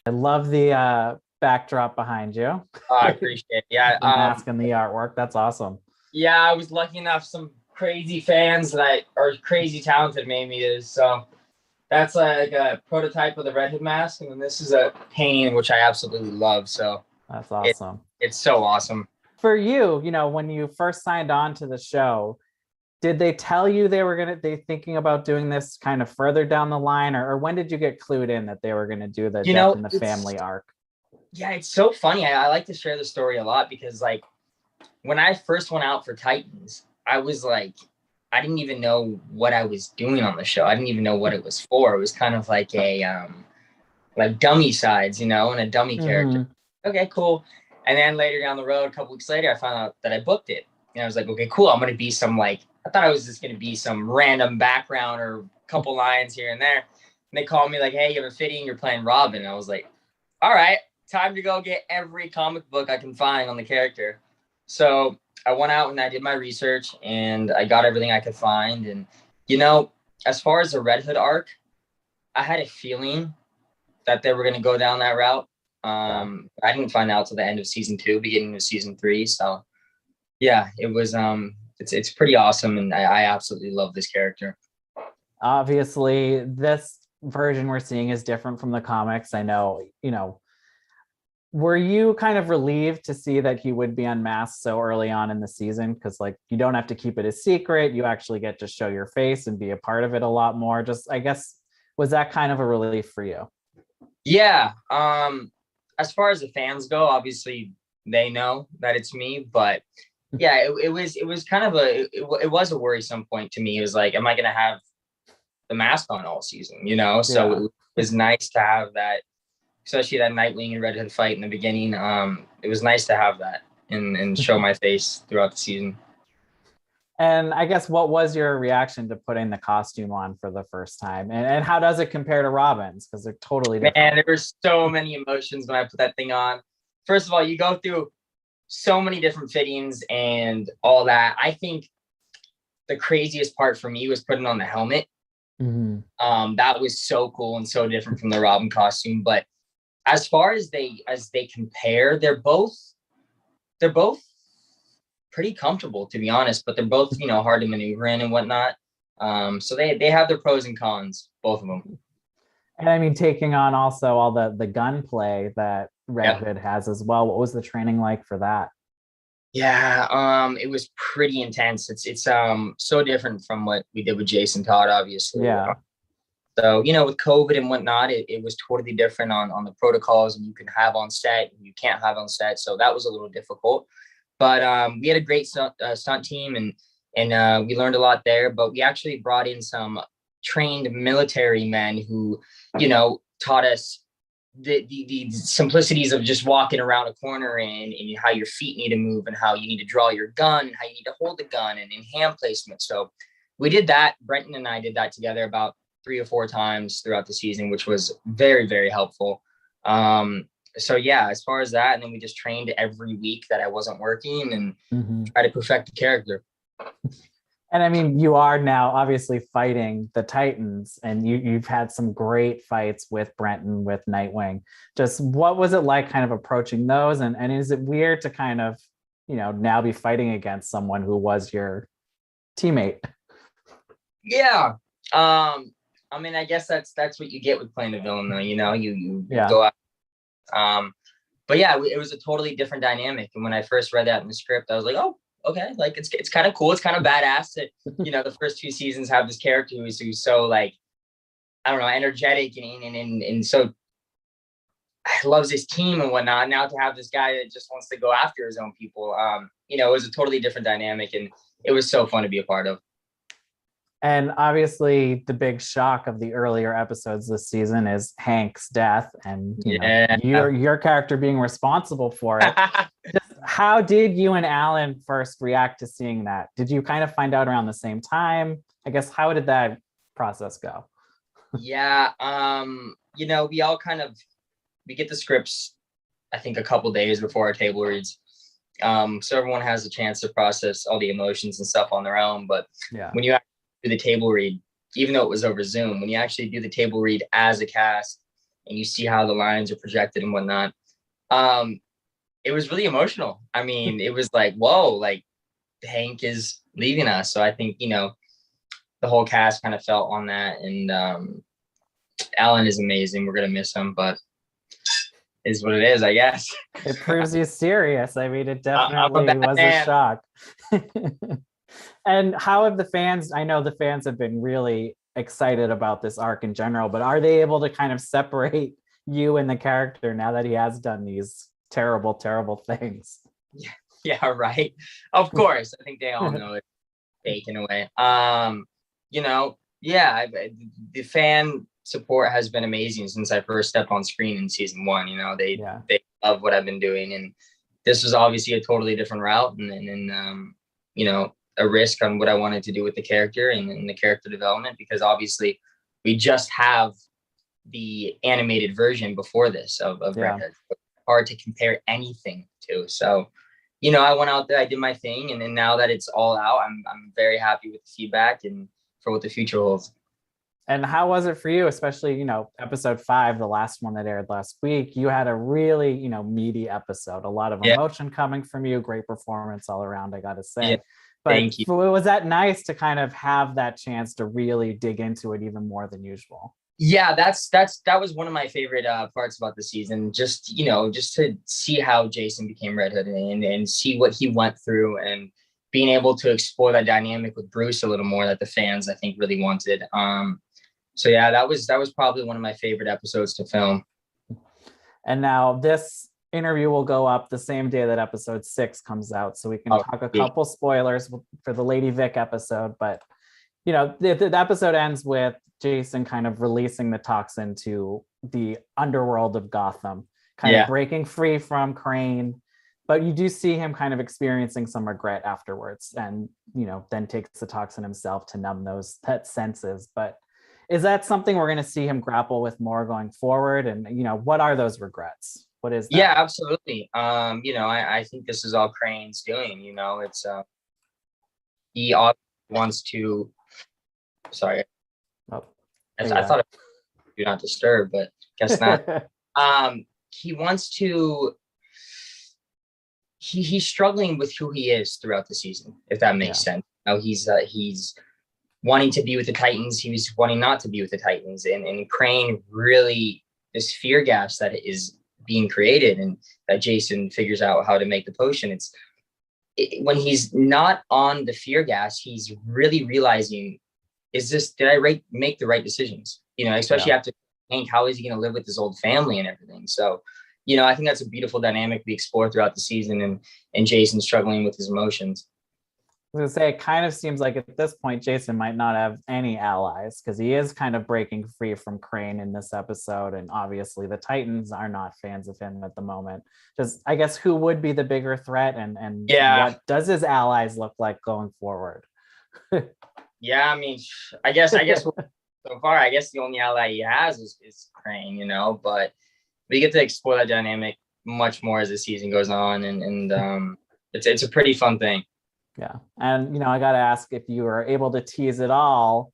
I love the backdrop behind you. Oh, I appreciate it. Yeah. The mask and the artwork. That's awesome. Yeah, I was lucky enough. Some crazy fans that are crazy talented made me this. So that's like a prototype of the Red Hood mask, and then this is a painting which I absolutely love. So That's it awesome. it's so awesome. For you, when you first signed on to the show, did they tell you they thinking about doing this kind of further down the line, or when did you get clued in that they were gonna do the You death know, in the it's family arc? yeah, it's so funny. I like to share the story a lot because like when I first went out for Titans, I was like, I didn't even know what I was doing on the show. I didn't even know what it was for. It was kind of like a like dummy sides, and a dummy character. Mm-hmm. Okay, cool. And then later down the road, a couple weeks later, I found out that I booked it. And I was like, okay, cool. I'm gonna be some like I thought I was just gonna be some random background or a couple lines here and there. And they called me like, hey, you have a fitting, you're playing Robin. And I was like, all right, time to go get every comic book I can find on the character. So I went out and I did my research and I got everything I could find. And as far as the Red Hood arc, I had a feeling that they were going to go down that route. I didn't find out till the end of season 2, beginning of season 3. So yeah, it was it's pretty awesome, and I absolutely love this character. Obviously, this version we're seeing is different from the comics. I know, were you kind of relieved to see that he would be unmasked so early on in the season? Because like you don't have to keep it a secret. You actually get to show your face and be a part of it a lot more. Just I guess, was that kind of a relief for you? Yeah. As far as the fans go, obviously they know that it's me, but yeah, it was kind of it was a worrisome point to me. It was like, am I gonna have the mask on all season? So Yeah. it was nice to have that, especially that Nightwing and Red Hood fight in the beginning. It was nice to have that and show my face throughout the season. And I guess what was your reaction to putting the costume on for the first time? And how does it compare to Robin's? Because they're totally Man, different. there were so many emotions when I put that thing on. First of all, you go through so many different fittings and all that. I think the craziest part for me was putting on the helmet. Mm-hmm. That was so cool and so different from the Robin costume. But as far as they compare, they're both pretty comfortable, to be honest, but they're both hard to maneuver in and whatnot. So they have their pros and cons, both of them. And I mean, taking on also all the gunplay that Red Yep. Hood has as well. What was the training like for that? Yeah, it was pretty intense. It's so different from what we did with Jason Todd, obviously. Yeah. So, with COVID and whatnot, it was totally different on the protocols and you can have on set and you can't have on set. So that was a little difficult. But we had a great stunt team and we learned a lot there. But we actually brought in some trained military men who, taught us the simplicities of just walking around a corner and how your feet need to move and how you need to draw your gun and how you need to hold the gun and in hand placement. So we did that. Brenton and I did that together about 3 or 4 times throughout the season, which was very, very helpful. So yeah, as far as that, and then we just trained every week that I wasn't working and Mm-hmm. try to perfect the character. And I mean, you are now obviously fighting the Titans, and you've had some great fights with Brenton, with Nightwing. Just what was it like kind of approaching those? And is it weird to kind of, now be fighting against someone who was your teammate? Yeah. I mean, I guess that's what you get with playing the villain, though. You Yeah. go out. But yeah, it was a totally different dynamic. And when I first read that in the script, I was like, oh, okay, like it's kind of cool. It's kind of badass that the first 2 seasons have this character who's so like, I don't know, energetic and so loves his team and whatnot. Now to have this guy that just wants to go after his own people, it was a totally different dynamic, and it was so fun to be a part of. And obviously, the big shock of the earlier episodes this season is Hank's death, and Yeah. your character being responsible for it. Just how did you and Alan first react to seeing that? Did you kind of find out around the same time? I guess how did that process go? Yeah. We all we get the scripts, I think, a couple days before our table reads. So everyone has a chance to process all the emotions and stuff on their own. But Yeah. when you do the table read, even though it was over Zoom, when you actually do the table read as a cast and you see how the lines are projected and whatnot. Um, it was really emotional. I mean, it was like, whoa, like Hank is leaving us. So I think, the whole cast kind of felt on that. And Alan is amazing. We're gonna miss him, but is what it is, I guess. It proves he's serious. I mean, it I'm a definitely bad was a man. shock. And how have the fans, I know the fans have been really excited about this arc in general, but are they able to kind of separate you and the character now that he has done these terrible, terrible things? Yeah, right. Of course. I think they all know it's fake in a way. Yeah, the fan support has been amazing since I first stepped on screen in season 1. They Yeah. they love what I've been doing, and this was obviously a totally different route, and a risk on what I wanted to do with the character and the character development, because obviously we just have the animated version before this of Yeah. Red Hood. It's hard to compare anything to. So, I went out there, I did my thing, and then now that it's all out, I'm very happy with the feedback and for what the future holds. And how was it for you, especially, episode 5, the last one that aired last week? You had a really, meaty episode, a lot of Yeah, emotion coming from you, great performance all around, I gotta yeah, say. But thank you. was that nice to kind of have that chance to really dig into it even more than usual? Yeah, that was one of my favorite parts about the season. Just just to see how Jason became Red Hood, and see what he went through, and being able to explore that dynamic with Bruce a little more that the fans, I think, really wanted. So yeah, that was probably one of my favorite episodes to film. And now this interview will go up the same day that episode 6 comes out, so we can Oh, talk a yeah. couple spoilers for the Lady Vic episode. But the episode ends with Jason kind of releasing the toxin to the underworld of Gotham, kind of Yeah. breaking free from Crane. But you do see him kind of experiencing some regret afterwards, and then takes the toxin himself to numb that senses. But is that something we're going to see him grapple with more going forward? And what are those regrets? What is that? Yeah, absolutely. I think this is all Crane's doing. It's he wants to. Sorry, Oh, I thought it was do not disturb, but guess not. He wants to. He's struggling with who he is throughout the season, if that makes sense. He's wanting to be with the Titans. He was wanting not to be with the Titans, and Crane really, this fear gas that is being created, and that Jason figures out how to make the potion. When he's not on the fear gas, he's really realizing, did I make the right decisions? Especially after Hank, how is he going to live with his old family and everything? So, I think that's a beautiful dynamic we explore throughout the season, and Jason struggling with his emotions. I was gonna say, it kind of seems like at this point Jason might not have any allies, because he is kind of breaking free from Crane in this episode, and obviously the Titans are not fans of him at the moment. Just, I guess, who would be the bigger threat, and what does his allies look like going forward? Yeah, I mean, I guess so far, I guess the only ally he has is Crane, but we get to explore that dynamic much more as the season goes on, and it's a pretty fun thing. Yeah. And I got to ask if you were able to tease it all,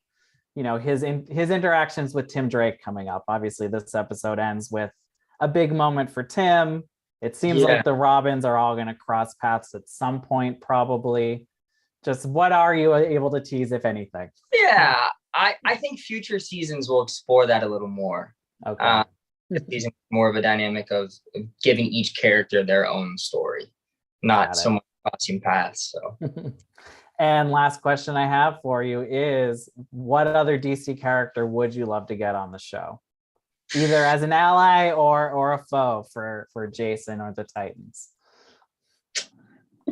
his interactions with Tim Drake coming up. Obviously this episode ends with a big moment for Tim. It seems like the Robins are all going to cross paths at some point, probably. Just what are you able to tease, if anything? Yeah, I think future seasons will explore that a little more. Okay. This season more of a dynamic of giving each character their own story, not so much crossing paths. So. And last question I have for you is, what other DC character would you love to get on the show, either as an ally or a foe for Jason or the Titans?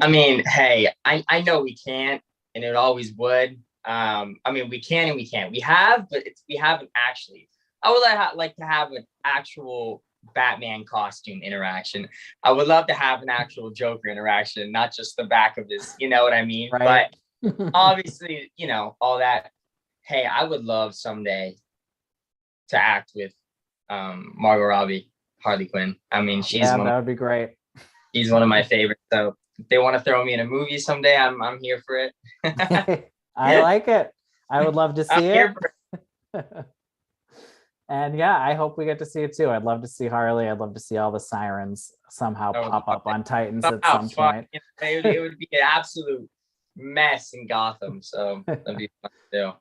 I mean, hey, I know we can't, and it always would. I mean, we can and we can't. We have, but we haven't actually. I would like to have an actual Batman costume interaction. I would love to have an actual Joker interaction, not just the back of his, you know what I mean? Right. But obviously, all that. Hey, I would love someday to act with Margot Robbie, Harley Quinn. I mean, that would be great. She's one of my favorites. So if they want to throw me in a movie someday, I'm here for it. I like it. I would love to see it. And yeah, I hope we get to see it too. I'd love to see Harley. I'd love to see all the sirens somehow That would pop be up on Titans at somehow some fun. point. It would be an absolute mess in Gotham. So that'd be fun to do.